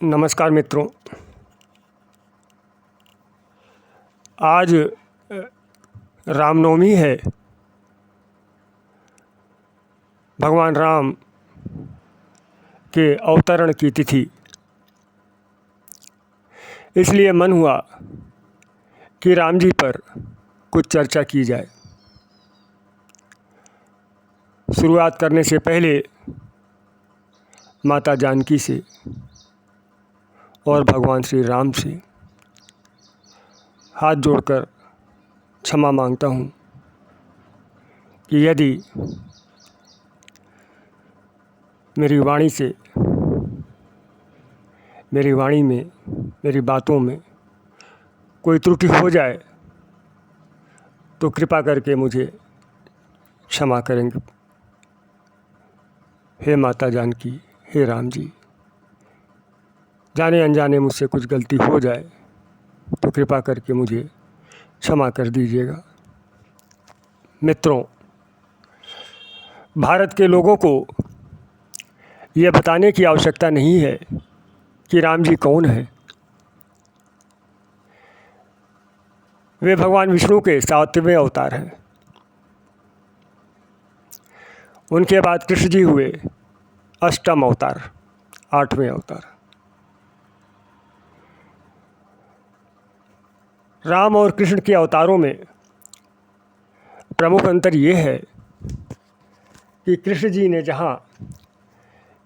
नमस्कार मित्रों। आज रामनवमी है। भगवान राम के अवतरण की तिथि, इसलिए मन हुआ कि राम जी पर कुछ चर्चा की जाए। शुरुआत करने से पहले माता जानकी से और भगवान श्री राम से हाथ जोड़कर क्षमा मांगता हूँ कि यदि मेरी वाणी में, मेरी बातों में कोई त्रुटि हो जाए तो कृपा करके मुझे क्षमा करेंगे। हे माता जानकी, हे राम जी, जाने अनजाने मुझसे कुछ गलती हो जाए तो कृपा करके मुझे क्षमा कर दीजिएगा। मित्रों, भारत के लोगों को यह बताने की आवश्यकता नहीं है कि राम जी कौन है। वे भगवान विष्णु के 7वें अवतार हैं। उनके बाद कृष्ण जी हुए 8म अवतार, 8वें अवतार। राम और कृष्ण के अवतारों में प्रमुख अंतर ये है कि कृष्ण जी ने जहाँ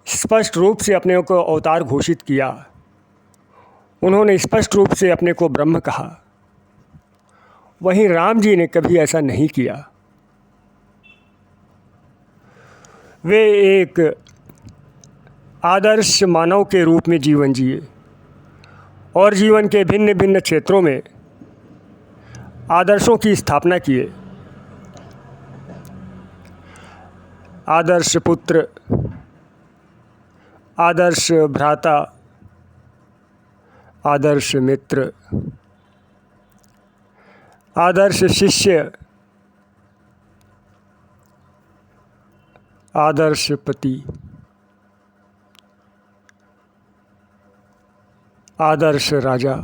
स्पष्ट रूप से अपने को अवतार घोषित किया, उन्होंने स्पष्ट रूप से अपने को ब्रह्म कहा, वहीं राम जी ने कभी ऐसा नहीं किया। वे एक आदर्श मानव के रूप में जीवन जिए और जीवन के भिन्न भिन्न क्षेत्रों में आदर्शों की स्थापना किए। आदर्श पुत्र, आदर्श भ्राता, आदर्श मित्र, आदर्श शिष्य, आदर्श पति, आदर्श राजा।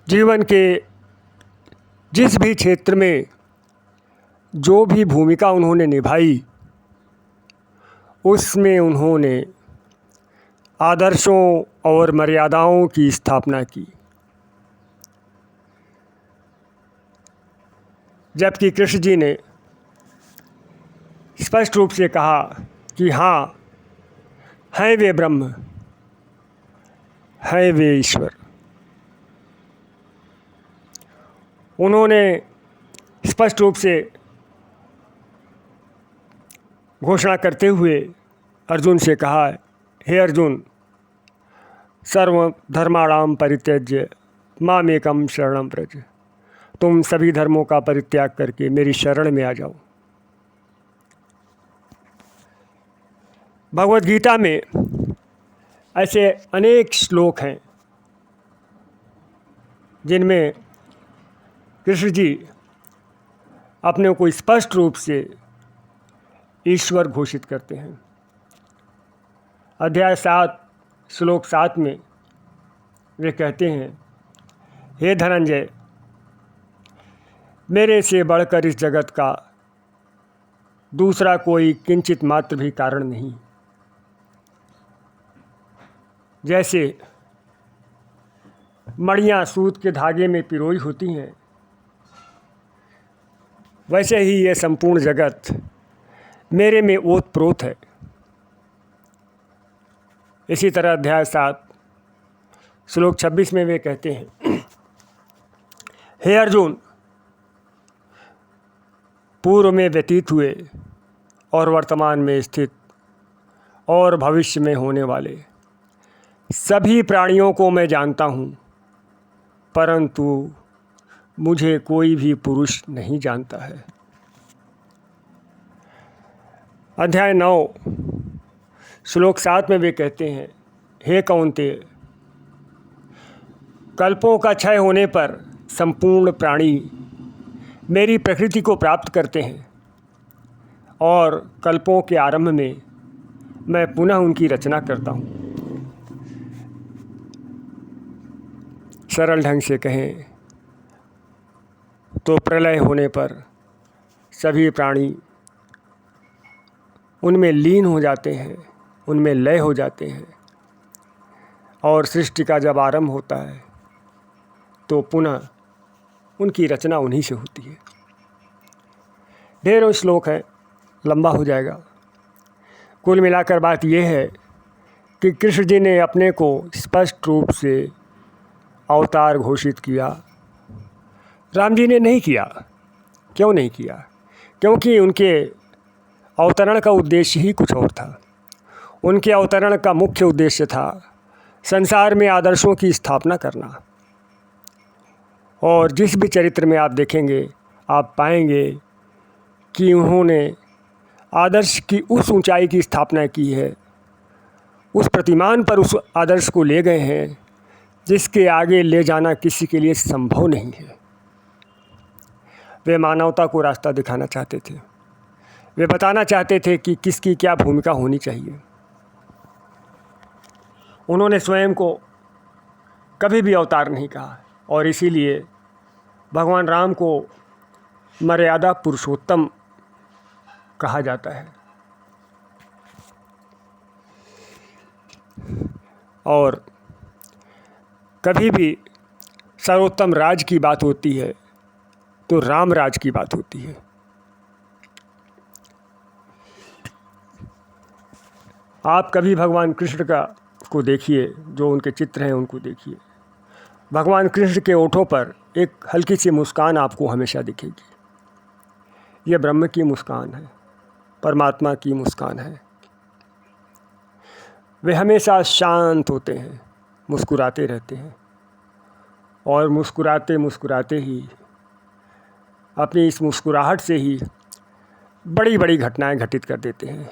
जीवन के जिस भी क्षेत्र में जो भी भूमिका उन्होंने निभाई, उसमें उन्होंने आदर्शों और मर्यादाओं की स्थापना की। जबकि कृष्ण जी ने स्पष्ट रूप से कहा कि हाँ, हैं वे ब्रह्म, हैं वे ईश्वर। उन्होंने स्पष्ट रूप से घोषणा करते हुए अर्जुन से कहा, हे अर्जुन, सर्वधर्माणां परित्यज्य मामेकं शरणं व्रज। तुम सभी धर्मों का परित्याग करके मेरी शरण में आ जाओ। भगवद गीता में ऐसे अनेक श्लोक हैं जिनमें कृष्ण जी अपने को स्पष्ट रूप से ईश्वर घोषित करते हैं। अध्याय 7 श्लोक 7 में वे कहते हैं, हे धनंजय, मेरे से बढ़कर इस जगत का दूसरा कोई किंचित मात्र भी कारण नहीं। जैसे मणियाँ सूत के धागे में पिरोई होती हैं, वैसे ही ये संपूर्ण जगत मेरे में ओतप्रोत है। इसी तरह अध्याय 7 श्लोक 26 में वे कहते हैं, हे अर्जुन, पूर्व में व्यतीत हुए और वर्तमान में स्थित और भविष्य में होने वाले सभी प्राणियों को मैं जानता हूँ, परंतु मुझे कोई भी पुरुष नहीं जानता है। अध्याय 9 श्लोक 7 में वे कहते हैं, हे कौन्तेय, कल्पों का क्षय होने पर संपूर्ण प्राणी मेरी प्रकृति को प्राप्त करते हैं और कल्पों के आरंभ में मैं पुनः उनकी रचना करता हूँ। सरल ढंग से कहें तो प्रलय होने पर सभी प्राणी उनमें लीन हो जाते हैं, उनमें लय हो जाते हैं, और सृष्टि का जब आरंभ होता है तो पुनः उनकी रचना उन्हीं से होती है। ढेरों श्लोक हैं, लंबा हो जाएगा। कुल मिलाकर बात यह है कि कृष्ण जी ने अपने को स्पष्ट रूप से अवतार घोषित किया, राम जी ने नहीं किया। क्यों नहीं किया? क्योंकि उनके अवतरण का उद्देश्य ही कुछ और था। उनके अवतरण का मुख्य उद्देश्य था संसार में आदर्शों की स्थापना करना। और जिस भी चरित्र में आप देखेंगे आप पाएंगे कि उन्होंने आदर्श की उस ऊंचाई की स्थापना की है, उस प्रतिमान पर उस आदर्श को ले गए हैं जिसके आगे ले जाना किसी के लिए संभव नहीं है। वे मानवता को रास्ता दिखाना चाहते थे। वे बताना चाहते थे कि किसकी क्या भूमिका होनी चाहिए। उन्होंने स्वयं को कभी भी अवतार नहीं कहा, और इसीलिए भगवान राम को मर्यादा पुरुषोत्तम कहा जाता है। और कभी भी सर्वोत्तम राज की बात होती है तो राम राज की बात होती है। आप कभी भगवान कृष्ण को देखिए, जो उनके चित्र हैं उनको देखिए। भगवान कृष्ण के ओठों पर एक हल्की सी मुस्कान आपको हमेशा दिखेगी। यह ब्रह्म की मुस्कान है, परमात्मा की मुस्कान है। वे हमेशा शांत होते हैं, मुस्कुराते रहते हैं, और मुस्कुराते मुस्कुराते ही अपनी इस मुस्कुराहट से ही बड़ी बड़ी घटनाएं घटित कर देते हैं।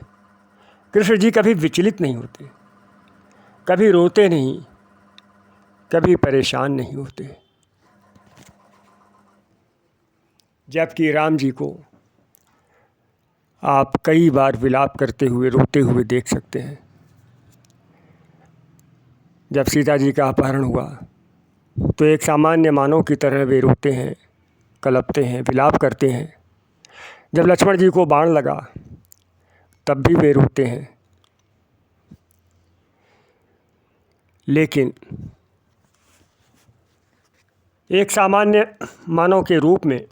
कृष्ण जी कभी विचलित नहीं होते, कभी रोते नहीं, कभी परेशान नहीं होते। जबकि राम जी को आप कई बार विलाप करते हुए, रोते हुए देख सकते हैं। जब सीता जी का अपहरण हुआ तो एक सामान्य मानव की तरह वे रोते हैं, कलपते हैं, विलाप करते हैं। जब लक्ष्मण जी को बाण लगा तब भी वे रोते हैं। लेकिन एक सामान्य मानव के रूप में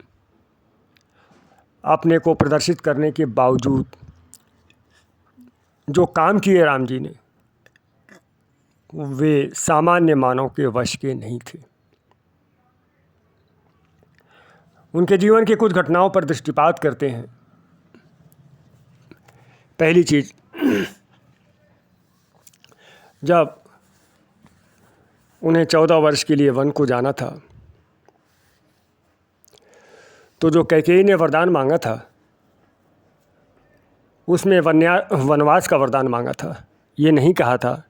अपने को प्रदर्शित करने के बावजूद जो काम किए राम जी ने, वे सामान्य मानव के वश के नहीं थे। उनके जीवन की कुछ घटनाओं पर दृष्टिपात करते हैं। पहली चीज, जब उन्हें 14 वर्ष के लिए वन को जाना था तो जो कैकेयी ने वरदान मांगा था उसमें वनवास का वरदान मांगा था। ये नहीं कहा था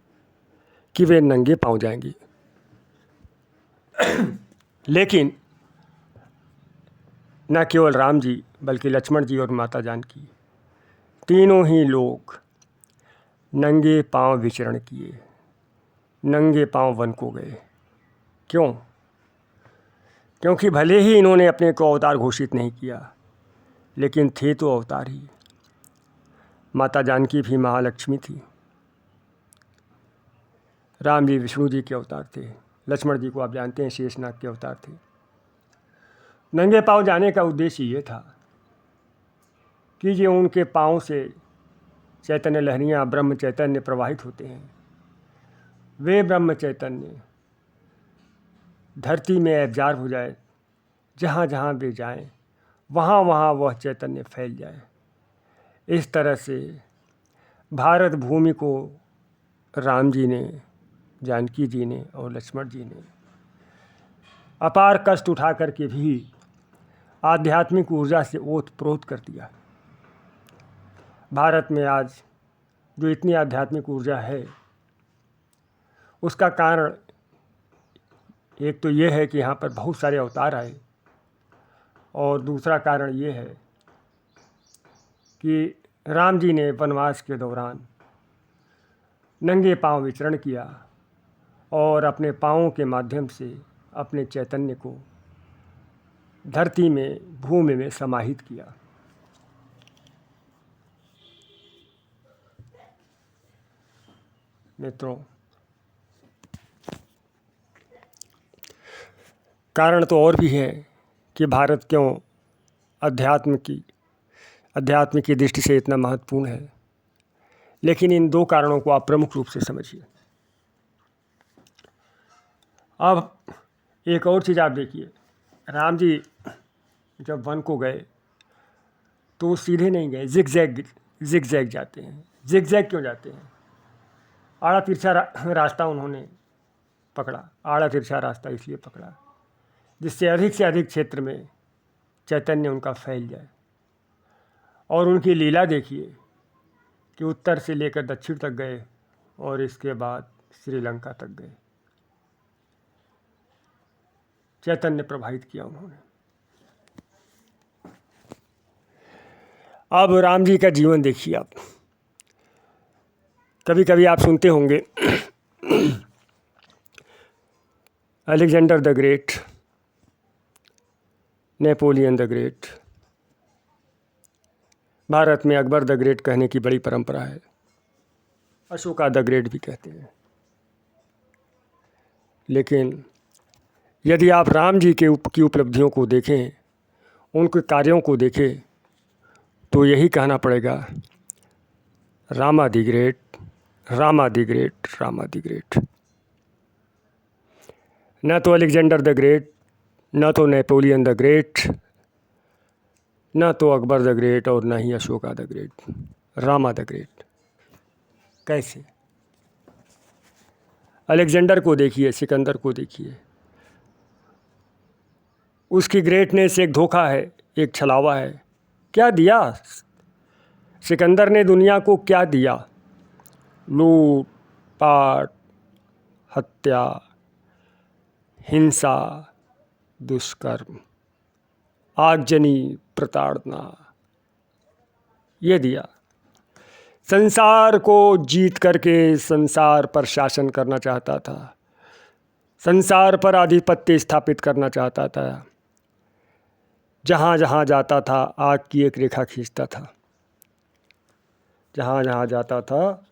कि वे नंगे पांव जाएंगी। लेकिन न केवल राम जी बल्कि लक्ष्मण जी और माता जानकी, तीनों ही लोग नंगे पांव विचरण किए, नंगे पांव वन को गए। क्यों? क्योंकि भले ही इन्होंने अपने को अवतार घोषित नहीं किया, लेकिन थे तो अवतार ही। माता जानकी भी महालक्ष्मी थी, राम जी विष्णु जी के अवतार थे, लक्ष्मण जी को आप जानते हैं शेषनाग के अवतार थे। नंगे पांव जाने का उद्देश्य ये था कि जो उनके पांव से चैतन्य लहरियाँ, ब्रह्म चैतन्य प्रवाहित होते हैं, वे ब्रह्म चैतन्य धरती में एब्जॉर्ब हो जाए। जहाँ जहाँ वे जाएं वहाँ वहाँ वह चैतन्य फैल जाए। इस तरह से भारत भूमि को राम जी ने, जानकी जी ने और लक्ष्मण जी ने अपार कष्ट उठा करके भी आध्यात्मिक ऊर्जा से ओत-प्रोत कर दिया। भारत में आज जो इतनी आध्यात्मिक ऊर्जा है उसका कारण एक तो ये है कि यहाँ पर बहुत सारे अवतार आए, और दूसरा कारण ये है कि राम जी ने वनवास के दौरान नंगे पांव विचरण किया और अपने पाँवों के माध्यम से अपने चैतन्य को धरती में, भूमि में समाहित किया। मित्रों, कारण तो और भी है कि भारत क्यों अध्यात्म की दृष्टि से इतना महत्वपूर्ण है, लेकिन इन दो कारणों को आप प्रमुख रूप से समझिए। अब एक और चीज़ आप देखिए, राम जी जब वन को गए तो सीधे नहीं गए, जिगजैग जाते हैं। जिगजैग क्यों जाते हैं? आड़ा तिरछा रास्ता उन्होंने पकड़ा। आड़ा तिरछा रास्ता इसलिए पकड़ा जिससे अधिक से अधिक क्षेत्र में चैतन्य उनका फैल जाए। और उनकी लीला देखिए कि उत्तर से लेकर दक्षिण तक गए और इसके बाद श्रीलंका तक गए। चैतन्य प्रभावित किया उन्होंने। अब राम जी का जीवन देखिए आप। कभी कभी आप सुनते होंगे Alexander the great, Napoleon the great. Bharat में अकबर द ग्रेट कहने की बड़ी परंपरा है, अशोका द ग्रेट भी कहते हैं। लेकिन यदि आप राम जी की उपलब्धियों को देखें, उनके कार्यों को देखें, तो यही कहना पड़ेगा, Rama the great, Rama the great, Rama the great. न तो अलेक्जेंडर द ग्रेट, न तो नेपोलियन द ग्रेट, न तो अकबर द ग्रेट और न ही Ashoka the great, Rama the great. कैसे? अलेक्जेंडर को देखिए, सिकंदर को देखिए, उसकी ग्रेटनेस एक धोखा है, एक छलावा है। क्या दिया सिकंदर ने दुनिया को? क्या दिया? लूट पाट, हत्या, हिंसा, दुष्कर्म, आगजनी, प्रताड़ना, ये दिया। संसार को जीत करके संसार पर शासन करना चाहता था, संसार पर आधिपत्य स्थापित करना चाहता था। जहाँ जहाँ जाता था आग की एक रेखा खींचता था, जहाँ जहाँ जाता था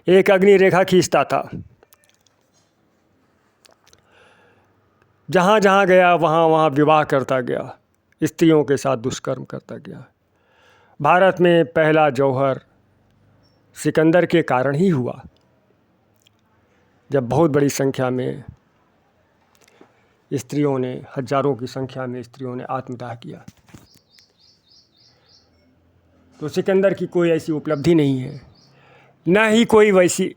एक अग्नि रेखा खींचता था। जहाँ जहाँ गया वहाँ वहाँ विवाह करता गया, स्त्रियों के साथ दुष्कर्म करता गया। भारत में पहला जौहर सिकंदर के कारण ही हुआ, जब बहुत बड़ी संख्या में स्त्रियों ने, हजारों की संख्या में स्त्रियों ने आत्मदाह किया। तो सिकंदर की कोई ऐसी उपलब्धि नहीं है, न ही कोई वैसी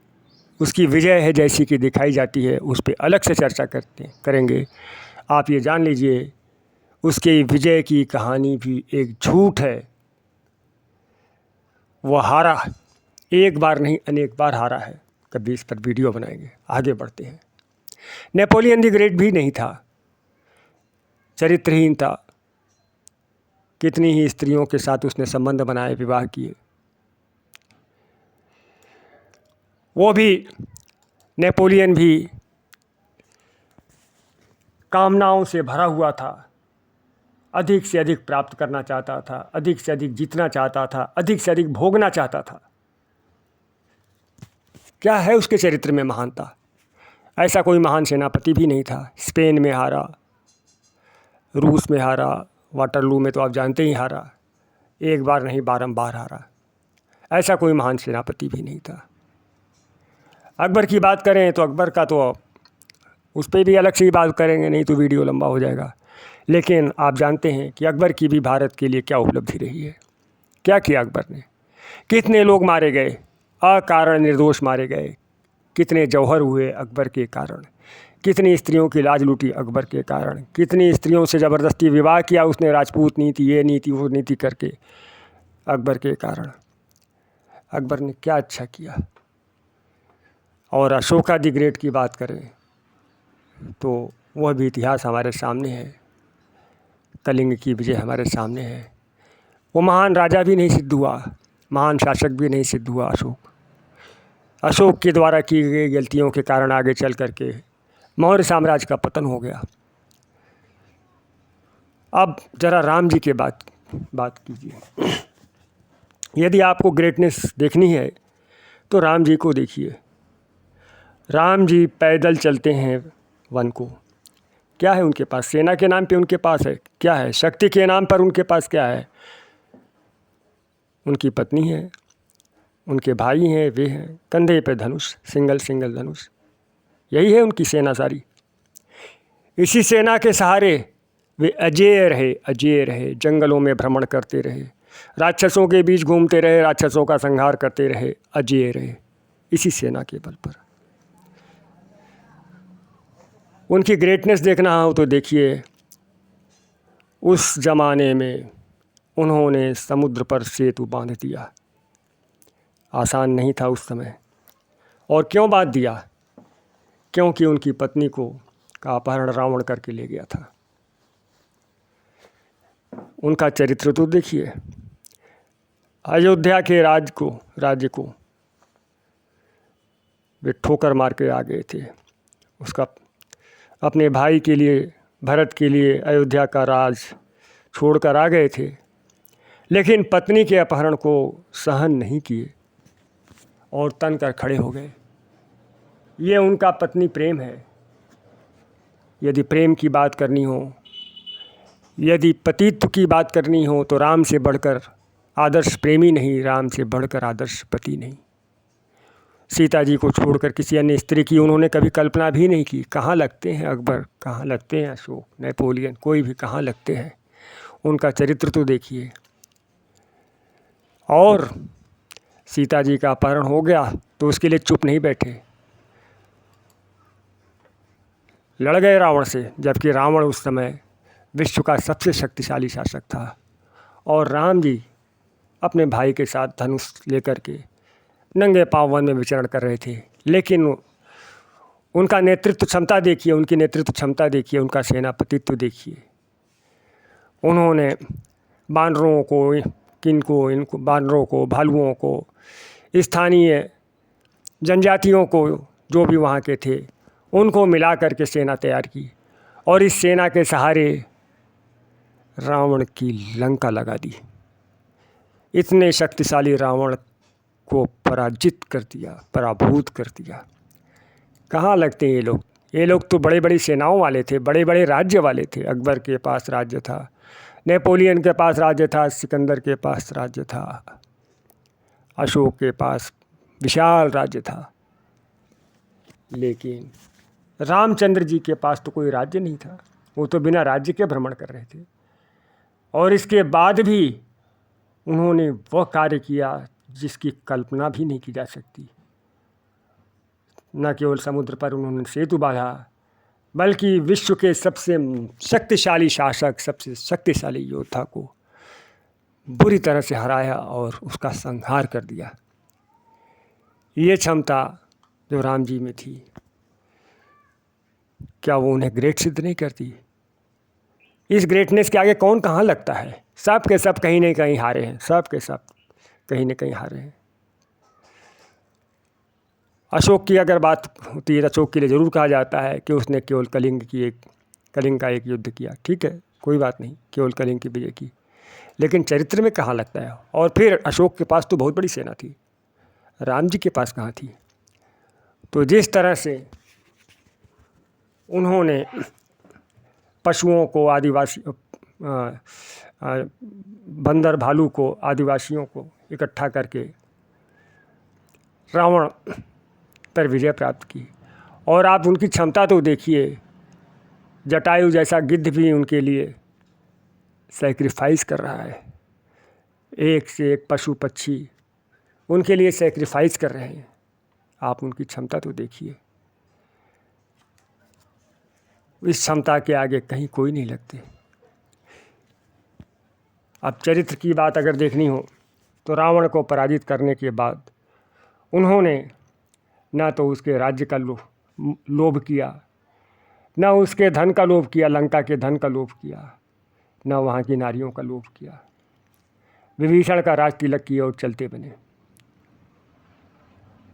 उसकी विजय है जैसी कि दिखाई जाती है। उस पर अलग से चर्चा करेंगे। आप ये जान लीजिए, उसके विजय की कहानी भी एक झूठ है। वह हारा, एक बार नहीं अनेक बार हारा है। कभी इस पर वीडियो बनाएंगे। आगे बढ़ते हैं। नेपोलियन द ग्रेट भी नहीं था, चरित्रहीन था। कितनी ही स्त्रियों के साथ उसने संबंध बनाए, विवाह किए। वो भी, नेपोलियन भी कामनाओं से भरा हुआ था, अधिक से अधिक प्राप्त करना चाहता था, अधिक से अधिक जीतना चाहता था, अधिक से अधिक भोगना चाहता था। क्या है उसके चरित्र में महानता? ऐसा कोई महान सेनापति भी नहीं था। स्पेन में हारा, रूस में हारा, वाटरलू में तो आप जानते ही हारा, एक बार नहीं बारंबार हारा। ऐसा कोई महान सेनापति भी नहीं था। अकबर की बात करें तो अकबर का तो उस पर भी अलग से ही बात करेंगे, नहीं तो वीडियो लंबा हो जाएगा। लेकिन आप जानते हैं कि अकबर की भी भारत के लिए क्या उपलब्धि रही है। क्या किया अकबर ने? कितने लोग मारे गए, अकारण निर्दोष मारे गए। कितने जौहर हुए अकबर के कारण। कितनी स्त्रियों की लाज लूटी अकबर के कारण। कितनी स्त्रियों से ज़बरदस्ती विवाह किया उसने, राजपूत नीति, ये नीति, वो नीति करके, अकबर के कारण। अकबर ने क्या अच्छा किया। और अशोका द ग्रेट की बात करें तो वह भी इतिहास हमारे सामने है। कलिंग की विजय हमारे सामने है। वो महान राजा भी नहीं सिद्ध हुआ, महान शासक भी नहीं सिद्ध हुआ अशोक। अशोक के द्वारा की गई गलतियों के कारण आगे चल करके मौर्य साम्राज्य का पतन हो गया। अब जरा राम जी के बात कीजिए। यदि आपको ग्रेटनेस देखनी है तो राम जी को देखिए। राम जी पैदल चलते हैं वन को। क्या है उनके पास? सेना के नाम पे उनके पास है क्या है? शक्ति के नाम पर उनके पास क्या है? उनकी पत्नी है, उनके भाई हैं, वे हैं, कंधे पे धनुष, सिंगल धनुष। यही है उनकी सेना सारी। इसी सेना के सहारे वे अजेय रहे, जंगलों में भ्रमण करते रहे, राक्षसों के बीच घूमते रहे, राक्षसों का संहार करते रहे, अजेय रहे, इसी सेना के बल पर। उनकी ग्रेटनेस देखना हो तो देखिए, उस जमाने में उन्होंने समुद्र पर सेतु बांध दिया। आसान नहीं था उस समय। और क्यों बांध दिया? क्योंकि उनकी पत्नी का अपहरण रावण करके ले गया था। उनका चरित्र तो देखिए। अयोध्या के राज्य को वे ठोकर मार के आ गए थे। उसका अपने भाई के लिए, भरत के लिए अयोध्या का राज छोड़कर आ गए थे, लेकिन पत्नी के अपहरण को सहन नहीं किए और तन कर खड़े हो गए। ये उनका पत्नी प्रेम है। यदि प्रेम की बात करनी हो, यदि पतित्व की बात करनी हो, तो राम से बढ़कर आदर्श प्रेमी नहीं, राम से बढ़कर आदर्श पति नहीं। सीता जी को छोड़कर किसी अन्य स्त्री की उन्होंने कभी कल्पना भी नहीं की। कहाँ लगते हैं अकबर, कहाँ लगते हैं अशोक, नेपोलियन, कोई भी कहाँ लगते हैं। उनका चरित्र तो देखिए। और सीता जी का अपहरण हो गया तो उसके लिए चुप नहीं बैठे, लड़ गए रावण से, जबकि रावण उस समय विश्व का सबसे शक्तिशाली शासक था। और राम जी अपने भाई के साथ धनुष लेकर के नंगे पांव वन में विचरण कर रहे थे। लेकिन उनका नेतृत्व क्षमता देखिए, उनकी नेतृत्व क्षमता देखिए, उनका सेनापतित्व देखिए। उन्होंने बानरों को, इनको बानरों को, भालुओं को, स्थानीय जनजातियों को, जो भी वहाँ के थे, उनको मिला करके सेना तैयार की और इस सेना के सहारे रावण की लंका लगा दी। इतने शक्तिशाली रावण को पराजित कर दिया, पराभूत कर दिया। कहाँ लगते हैं ये लोग? ये लोग तो बड़े बड़ी सेनाओं वाले थे, बड़े बड़े राज्य वाले थे। अकबर के पास राज्य था, नेपोलियन के पास राज्य था, सिकंदर के पास राज्य था, अशोक के पास विशाल राज्य था। लेकिन रामचंद्र जी के पास तो कोई राज्य नहीं था। वो तो बिना राज्य के भ्रमण कर रहे थे। और इसके बाद भी उन्होंने वह कार्य किया जिसकी कल्पना भी नहीं की जा सकती। न केवल समुद्र पर उन्होंने सेतु बांधा, बल्कि विश्व के सबसे शक्तिशाली शासक, सबसे शक्तिशाली योद्धा को बुरी तरह से हराया और उसका संहार कर दिया। ये क्षमता जो राम जी में थी, क्या वो उन्हें ग्रेट सिद्ध नहीं करती? इस ग्रेटनेस के आगे कौन कहाँ लगता है? सब के सब कहीं न कहीं हारे हैं, सब के सब कहीं न कहीं हारे हैं। अशोक की अगर बात होती है तो अशोक के लिए ज़रूर कहा जाता है कि उसने केवल कलिंग का एक युद्ध किया। ठीक है, कोई बात नहीं, केवल कलिंग की विजय की, लेकिन चरित्र में कहाँ लगता है? और फिर अशोक के पास तो बहुत बड़ी सेना थी, राम जी के पास कहाँ थी? तो जिस तरह से उन्होंने पशुओं को, बंदर भालू को, आदिवासियों को इकट्ठा करके रावण पर विजय प्राप्त की। और आप उनकी क्षमता तो देखिए, जटायु जैसा गिद्ध भी उनके लिए सैक्रिफाइस कर रहा है। एक से एक पशु पक्षी उनके लिए सैक्रिफाइस कर रहे हैं। आप उनकी क्षमता तो देखिए। इस क्षमता के आगे कहीं कोई नहीं लगते। अब चरित्र की बात अगर देखनी हो तो रावण को पराजित करने के बाद उन्होंने ना तो उसके राज्य का लोभ किया, ना उसके धन का लोभ किया, लंका के धन का लोभ किया, ना वहाँ की नारियों का लोभ किया। विभीषण का राज तिलक किए और चलते बने।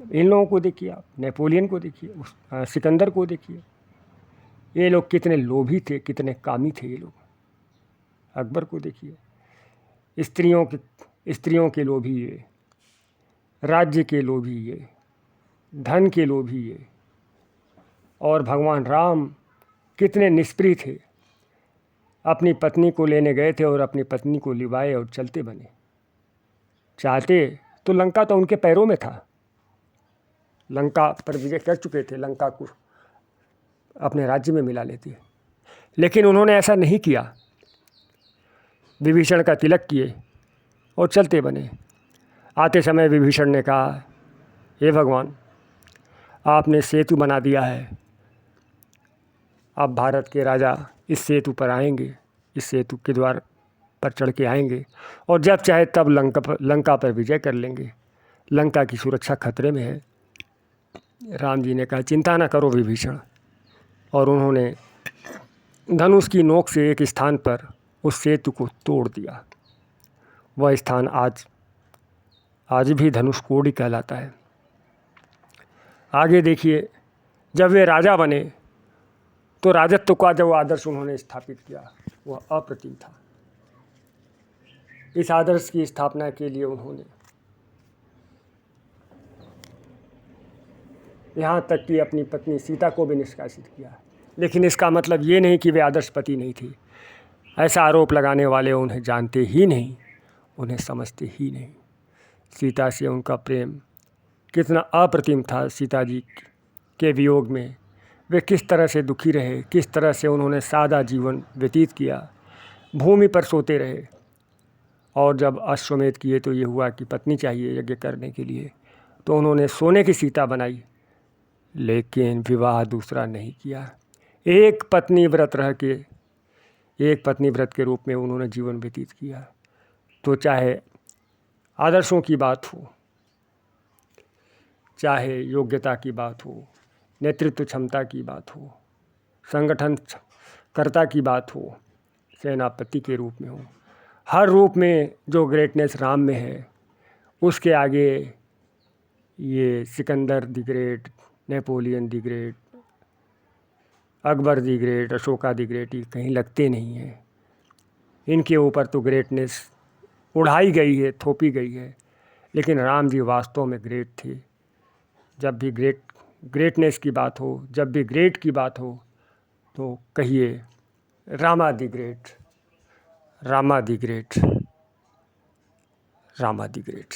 इन लोगों को देखिए आप, नेपोलियन को देखिए, सिकंदर को देखिए, ये लोग कितने लोभी थे, कितने कामी थे ये लोग। अकबर को देखिए, स्त्रियों के लोभी ये, राज्य के लोभी ये, धन के लोभी ये। और भगवान राम कितने निष्प्रिय थे, अपनी पत्नी को लेने गए थे और अपनी पत्नी को लिवाए और चलते बने। चाहते तो लंका तो उनके पैरों में था, लंका पर विजय कर चुके थे, लंका को अपने राज्य में मिला लेते, लेकिन उन्होंने ऐसा नहीं किया। विभीषण का तिलक किए और चलते बने। आते समय विभीषण ने कहा, हे भगवान, आपने सेतु बना दिया है, अब भारत के राजा इस सेतु पर आएंगे, इस सेतु के द्वार पर चढ़ के आएंगे और जब चाहे तब लंका पर विजय कर लेंगे। लंका की सुरक्षा खतरे में है। राम जी ने कहा, चिंता ना करो विभीषण, और उन्होंने धनुष की नोक से एक स्थान पर उस सेतु को तोड़ दिया। वह स्थान आज भी धनुषकोडी कहलाता है। आगे देखिए, जब वे राजा बने तो राजत्व का जो आदर्श उन्होंने स्थापित किया वह अप्रतिम था। इस आदर्श की स्थापना के लिए उन्होंने यहाँ तक कि अपनी पत्नी सीता को भी निष्कासित किया। लेकिन इसका मतलब ये नहीं कि वे आदर्श पति नहीं थे। ऐसा आरोप लगाने वाले उन्हें जानते ही नहीं, उन्हें समझते ही नहीं। सीता से उनका प्रेम कितना अप्रतिम था। सीता जी के वियोग में वे किस तरह से दुखी रहे, किस तरह से उन्होंने सादा जीवन व्यतीत किया, भूमि पर सोते रहे। और जब अश्वमेध किए तो ये हुआ कि पत्नी चाहिए यज्ञ करने के लिए, तो उन्होंने सोने की सीता बनाई, लेकिन विवाह दूसरा नहीं किया। एक पत्नी व्रत के रूप में उन्होंने जीवन व्यतीत किया। तो चाहे आदर्शों की बात हो, चाहे योग्यता की बात हो, नेतृत्व क्षमता की बात हो, संगठन कर्ता की बात हो, सेनापति के रूप में हो, हर रूप में जो ग्रेटनेस राम में है, उसके आगे ये Sikandar the great, Napoleon the great, Akbar the great, Ashoka the great ये कहीं लगते नहीं हैं। इनके ऊपर तो ग्रेटनेस उड़ाई गई है, थोपी गई है, लेकिन राम जी वास्तव में ग्रेट थे। जब भी ग्रेटनेस की बात हो, जब भी ग्रेट की बात हो, तो कहिए Rama the great, Rama the great, Rama the great.